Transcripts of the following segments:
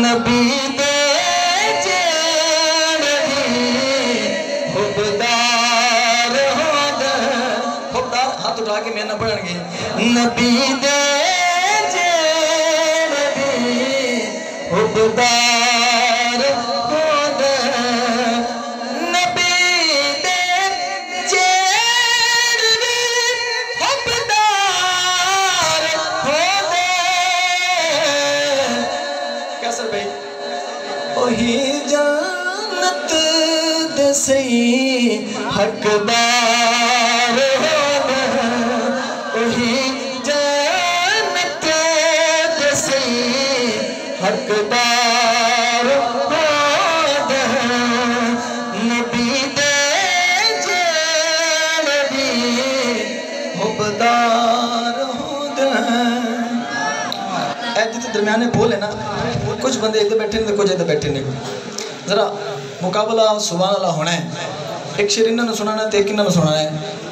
नबी दे जेड़े हुबदार होंदे हुबदार हाथ उठा के मेरे ना पढ़नगे नबी दे जेड़े हुबदार होंदे नबी दे जेड़े हुबदार होंदे कैसे भाई ओही जन्नत दे सही हकदार होंदे ओही जन्नत दे सही हकदार होंदे नबी दे जेड़े हुबदार होंदे जितने दरम्याने बोल है ना कुछ बंदे इधर बैठे ने कुछ इधर बैठे ने जरा मुकाबला सुभान अल्लाह होना है एक शेर इन्होंने सुनाना है एक इन्होंने सुनाना है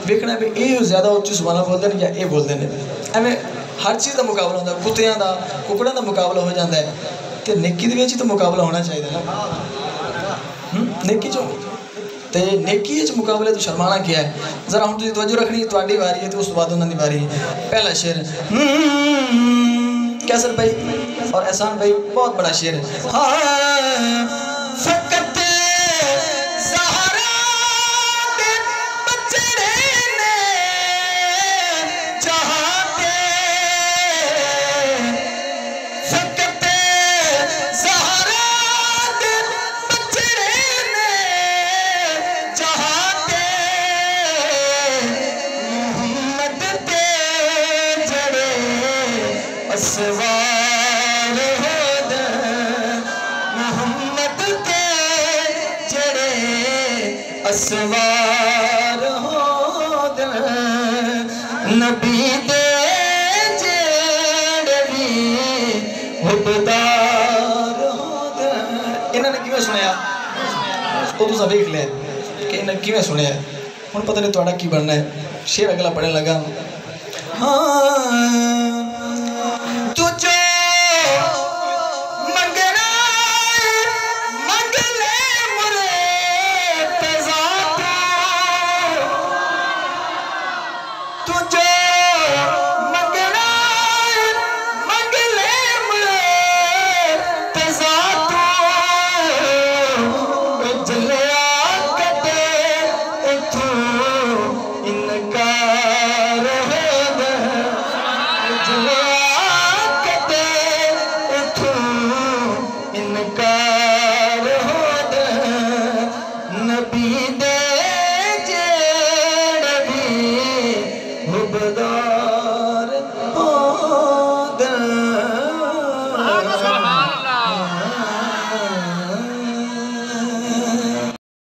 देखना है भी ये ज़्यादा उच्ची सुभान अल्लाह बोलते हैं या ये बोलते हैं एवं हर चीज़ का मुकाबला होता है कुत्तियां का कुकड़ों का मुकाबला हो जाता है तो नेकी दे विच तो मुकाबला होना चाहिए ना नेकी चो तो नेकी मुकाबले तो शर्माना क्या है जरा हम तुझे तवज्जो रखनी थोड़ी वारी है तो उस बाद उन्होंने वारी है पहला शेर कैसर भाई और एहसान भाई बहुत बड़ा शेर है फकत ज़हरा दे बचड़े ने चाहते फकत ज़हरा दे बचड़े ने चाहते मोहम्मद ते जड़े असवार होंदे मोहम्मद ते जड़े असवार होंदे नबी दे जेड़े हुबदार होंदे इन्होंने किवें सुनाया वो तुम देख लिया कि इन्हें किवें सुनिया हुण पता नहीं तुहाडा की बनना है शेर अगला पढ़ने लगा हाँ